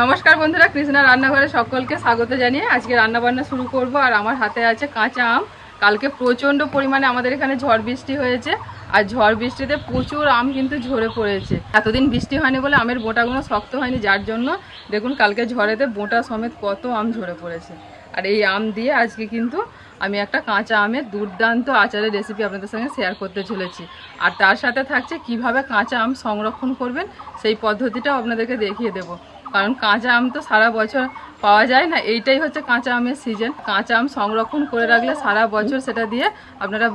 নমস্কার বন্ধুরা, কৃষ্ণা রান্নাঘরে সকলকে স্বাগত জানিয়ে আজকে রান্নাবান্না শুরু করব। আর আমার হাতে আছে কাঁচা আম। কালকে প্রচণ্ড পরিমাণে আমাদের এখানে ঝড় বৃষ্টি হয়েছে, আর ঝড় বৃষ্টিতে প্রচুর আম কিন্তু ঝরে পড়েছে। এতদিন বৃষ্টি হয়নি বলে আমের বোঁটাগুলো শক্ত হয়নি, যার জন্য দেখুন কালকে ঝড়েতে বোঁটা সমেত কত আম ঝরে পড়েছে। আর এই আম দিয়ে আজকে কিন্তু আমি একটা কাঁচা আমের দুর্দান্ত আচারের রেসিপি আপনাদের সঙ্গে শেয়ার করতে চলেছি। আর তার সাথে থাকছে কিভাবে কাঁচা আম সংরক্ষণ করবেন সেই পদ্ধতিটাও আপনাদেরকে দেখিয়ে দেবো। কারণ কাঁচা আম তো সারা বছর পাওয়া যায় না, এইটাই হচ্ছে কাঁচা আমের সিজন। কাঁচা আম সংরক্ষণ করে রাখলে সারা বছর সেটা দিয়ে আপনারা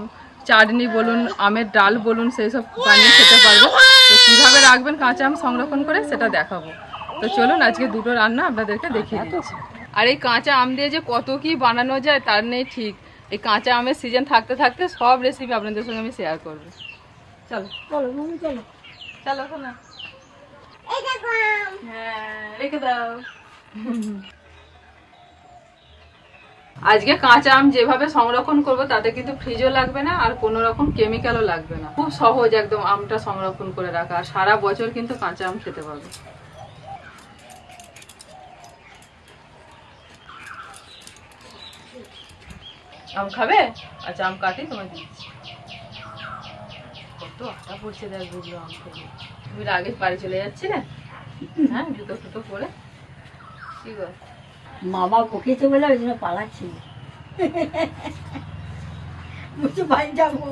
চাটনি বলুন, আমের ডাল বলুন, সেই সব বানিয়ে খেতে পারবেন। তো কীভাবে রাখবেন কাঁচা আম সংরক্ষণ করে সেটা দেখাবো। তো চলুন আজকে দুটো রান্না আপনাদেরকে দেখিয়ে দিচ্ছি। আর এই কাঁচা আম দিয়ে যে কত কি বানানো যায় তার নেই ঠিক। এই কাঁচা আমের সিজন থাকতে থাকতে সব রেসিপি আপনাদের সঙ্গে আমি শেয়ার করবো। চলো চলো চলো চলো না, হ্যাঁ রেখে দাও। আজকে কাঁচা আম যেভাবে সংরক্ষণ করব তাতে কিন্তু ফ্রিজও লাগবে না আর কোনো রকম কেমিক্যালও লাগবে না। খুব সহজ একদম আমটা সংরক্ষণ করে রাখা, আর সারা বছর কিন্তু কাঁচা আম খেতে পারবে। আম খাবে? আচ্ছা আম কাটি তোমায় দিচ্ছি। কত আটা পড়ছে দেখ বুঝলো আম খেলে। তুমি আগে বাড়ি চলে যাচ্ছি না? হ্যাঁ জুতো ফুটো পরে কি গো মামা বকেছে বলে ওই জন্য পালাচ্ছি, বুঝতে বাড়ি যাবো।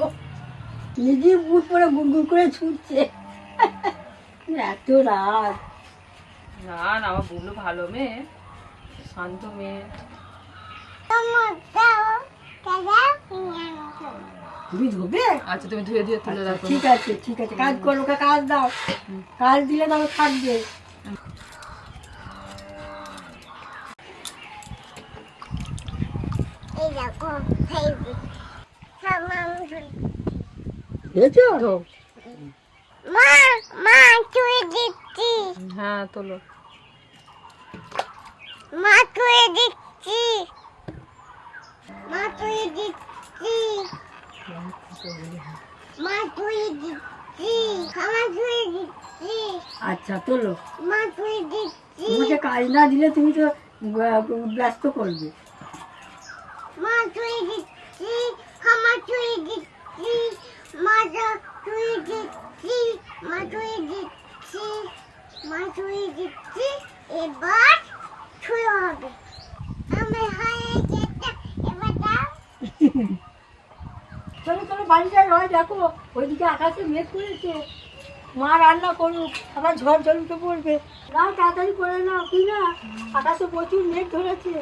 নিজে বুট পরে গুড় করে ছুটছে। এত রাত না না, আমার বুবলু ভালো মেয়ে, শান্ত মেয়ে। তুমি ধোবে? আচ্ছা তুমি ধুয়ে ধুয়ে তুলে রাখো। ঠিক আছে ঠিক আছে, কাজ করো, কাজ দাও, কাজ দিলে তাহলে থাকবে। হ্যাঁ তোলো। মা তুই দিচ্ছি, মা তুই দিচ্ছি, মা তুই দিচ্ছি, খাবার তুই দিচ্ছি। আচ্ছা তোলো। মা তুই দিচ্ছি, তোমাকে কাজ না দিলে তুমি তো ব্যস্ত করবে। মা তুই দিচ্ছি, খাবার তুই দিচ্ছি, মা তুই দিচ্ছি, মা তুই দিচ্ছি, মা তুই দিচ্ছি। এবার শুরু হবে। আমি হয়ে গেছে, এবার দাও। চলো চলো বাড়ি যাই, হয় দেখো ওইদিকে আকাশে মেঘ করেছে, মা রান্না করুক, আবার ঝড় ঝড় উঠে পড়বে। না তাড়াতাড়ি করে নাও, কি না আকাশে প্রচুর মেঘ ধরেছে।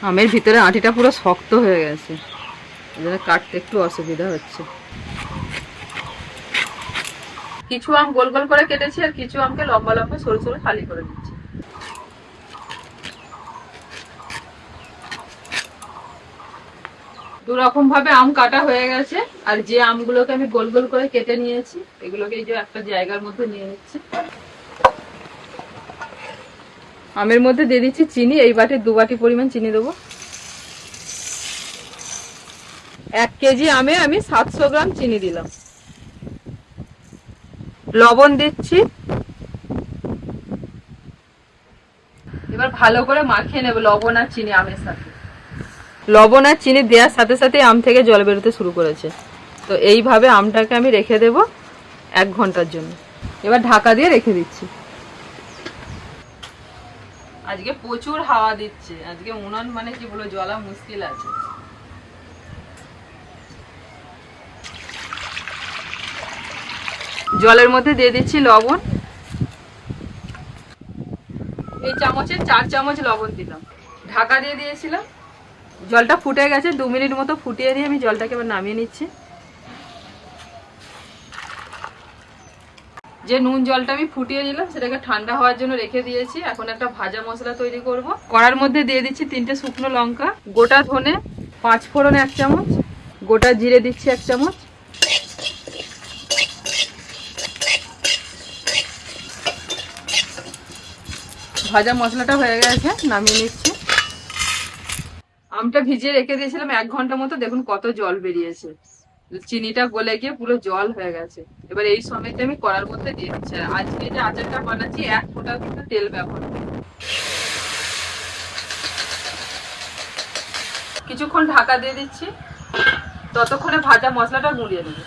আমের ভিতরে আঁটিটা পুরো শক্ত হয়ে গেছে, এই জন্য কাটতে একটু অসুবিধা হচ্ছে। কিছু আম গোল গোল করে কেটেছি আর কিছু আমকে লম্বা লম্বা সরু সরু ফালি করে দিচ্ছি। দু রকম ভাবে আম কাটা হয়ে গেছে, আর যে আমগুলোকে আমি গোল গোল করে কেটে নিয়েছি এগুলোকে এই যে একটা জায়গার মধ্যে নিয়ে নিচ্ছি। আমের মধ্যে দিয়ে দিচ্ছি চিনি, এই বাটির 2 বাটি পরিমাণ চিনি দেবো। 1 কেজি আমে আমি 700 গ্রাম চিনি দিলাম। লবণ দিচ্ছি, এবার ভালো করে মাখিয়ে নেব লবণ আর চিনি আমের সাথে। লবণ আর চিনি দেওয়ার সাথে সাথে আম থেকে জল বেরোতে শুরু করেছে। তো এইভাবে আমটাকে আমি রেখে দেব 1 ঘন্টার জন্য। এবার ঢাকা দিয়ে রেখে দিচ্ছি। আজকে প্রচুর হাওয়া দিচ্ছে, আজকে উনান মানে কি বলে জ্বলা মুশকিল আছে। জলের মধ্যে দিয়ে দিচ্ছি লবণ, এই চামচের 4 চামচ লবণ দিলাম। ঢাকা দিয়ে দিয়েছিলাম, জলটা ফুটে গেছে। 2 মিনিট মতো ফুটিয়ে দিয়ে আমি জলটাকে এবার নামিয়ে নিচ্ছি। যে নুন জলটা আমি ফুটিয়ে নিলাম সেটাকে ঠান্ডা হওয়ার জন্য রেখে দিয়েছি। এখন একটা ভাজা মশলা তৈরি করব। কড়ার মধ্যে দিয়ে দিচ্ছি 3টে শুকনো লঙ্কা, গোটা ধনে 5 ফোড়ন 1 চামচ, গোটা জিরে দিচ্ছি 1 চামচ, ভাজা মশলাটা হয়ে গেছে, নামিয়ে নিচ্ছি। আমটা ভিজিয়ে রেখে দিয়েছিলাম 1 ঘন্টা মতো, দেখুন কত জল বেরিয়েছে, চিনিটা গলে গিয়ে পুরো জল হয়ে গেছে। এবার এই সময়তে আমি কড়ার মধ্যে দিয়ে দিচ্ছি। আর আজকে যে আচারটা বানাচ্ছি 1 ফোঁটা কিন্তু তেল ব্যবহার করব। কিছুক্ষণ ঢাকা দিয়ে দিচ্ছি, ততক্ষণে ভাজা মশলাটা গুঁড়িয়ে নেব।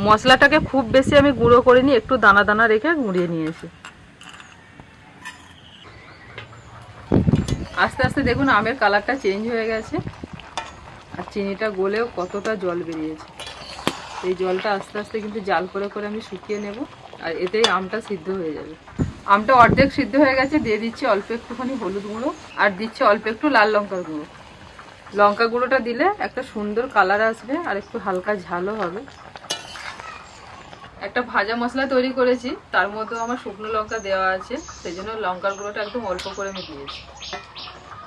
মশলাটাকে খুব বেশি আমি গুঁড়ো করে নিয়ে একটু দানা দানা রেখে গুঁড়িয়ে নিয়েছি। আস্তে আস্তে দেখুন আমের কালারটা চেঞ্জ হয়ে গেছে আর চিনিটা গলেও কতটা জল বেরিয়েছে। এই জলটা আস্তে আস্তে কিন্তু জাল করে করে আমি শুকিয়ে নেব, আর এতেই আমটা সিদ্ধ হয়ে যাবে। আমটা অর্ধেক সিদ্ধ হয়ে গেছে, দিয়ে দিচ্ছি অল্প একটুখানি হলুদ গুঁড়ো আর দিচ্ছি অল্প একটু লাল লঙ্কার গুঁড়ো। লঙ্কা গুঁড়োটা দিলে একটা সুন্দর কালার আসবে আর একটু হালকা ঝালও হবে। একটা ভাজা মশলা তৈরি করেছি, তার মধ্যেও আমার শুকনো লঙ্কা দেওয়া আছে, সেই জন্য লঙ্কার গুঁড়োটা একদম অল্প করে আমি দিয়েছি।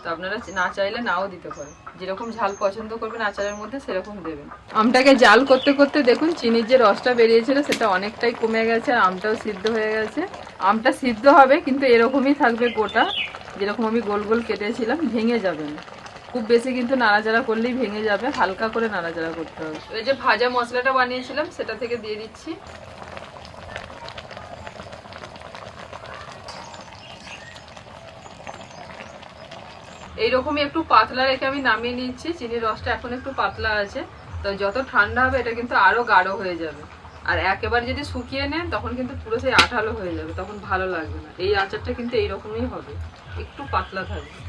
তো আপনারা না চাইলে নাও দিতে পারেন, যেরকম ঝাল পছন্দ করবেন আচারের মধ্যে সেরকম দেবেন। আমটাকে জাল করতে করতে দেখুন চিনির যে রসটা বেরিয়েছিল সেটা অনেকটাই কমে গেছে আর আমটাও সিদ্ধ হয়ে গেছে। আমটা সিদ্ধ হবে কিন্তু এরকমই থাকবে গোটা, যেরকম আমি গোল গোল কেটেছিলাম, ভেঙে যাবে না। খুব বেশি কিন্তু নাড়াচাড়া করলেই ভেঙে যাবে, হালকা করে নাড়াচাড়া করতে হবে। এই যে ভাজা মশলাটা বানিয়েছিলাম সেটা থেকে দিয়ে দিচ্ছি। এইরকমই একটু পাতলা রেখে আমি নামিয়ে নিচ্ছি। চিনির রসটা এখন একটু পাতলা আছে, তো যত ঠান্ডা হবে এটা কিন্তু আরো গাঢ় হয়ে যাবে। আর একেবারে যদি শুকিয়ে নেন তখন কিন্তু পুরো সেই আঠালো হয়ে যাবে, তখন ভালো লাগবে না। এই আচারটা কিন্তু এইরকমই হবে, একটু পাতলা থাকবে।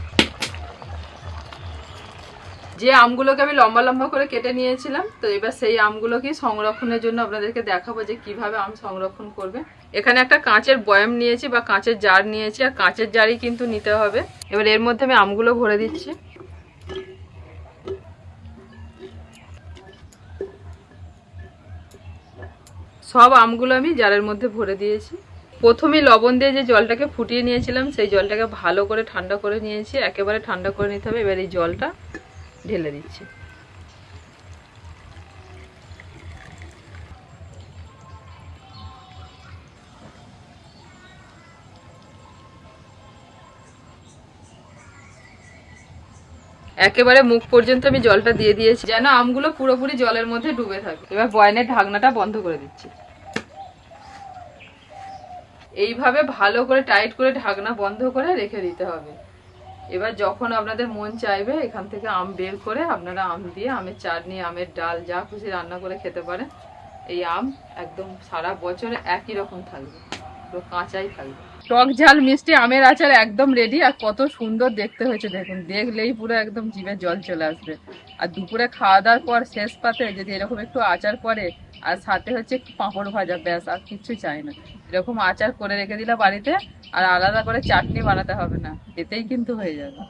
যে আমগুলোকে আমি লম্বা লম্বা করে কেটে নিয়েছিলাম, তো এবার সেই আমগুলোকে সংরক্ষণের জন্য আপনাদেরকে দেখাবো যে কিভাবে আম সংরক্ষণ করবে। এখানে একটা কাঁচের বয়াম নিয়েছি বা কাঁচের জার নিয়েছি, আর কাঁচের জারই কিন্তু নিতে হবে। এবার এর মধ্যে আমি আমগুলো ভরে দিচ্ছি। সব আমগুলো আমি জারের মধ্যে ভরে দিয়েছি। প্রথমে লবণ দিয়ে যে জলটাকে ফুটিয়ে নিয়েছিলাম সেই জলটাকে ভালো করে ঠান্ডা করে নিয়েছি, একেবারে ঠান্ডা করে নিতে হবে। এবার এই জলটা ঢেলে দিচ্ছি। একেবারে মুখ পর্যন্ত আমি জলটা দিয়ে দিয়েছি, যেন আমগুলো পুরোপুরি জলের মধ্যে ডুবে থাকে। এবার বয়ানের ঢাকনাটা বন্ধ করে দিচ্ছি। এইভাবে ভালো করে টাইট করে ঢাকনা বন্ধ করে রেখে দিতে হবে। এবার যখন আপনাদের মন চাইবে এখান থেকে আম বের করে আপনারা আম দিয়ে আমের চাটনি, আমের ডাল, যা খুশি রান্না করে খেতে পারেন। এই আম একদম সারা বছরে একই রকম থাকবে, পুরো কাঁচাই থাকবে। টক ঝাল মিষ্টি আমের আচার একদম রেডি। আর কত সুন্দর দেখতে হয়েছে দেখুন, দেখলেই পুরো একদম জিভে জল চলে আসবে। আর দুপুরে খাওয়া দাওয়ার পর শেষ পাতে যদি এরকম একটু আচার করে আর সাথে হচ্ছে একটু পাঁপড় ভাজা, ব্যাস আর কিচ্ছু চাই না। এরকম আচার করে রেখে দিলে বাড়িতে আর আলাদা করে চাটনি বানাতে হবে না, এতেই কিন্তু হয়ে যাবে।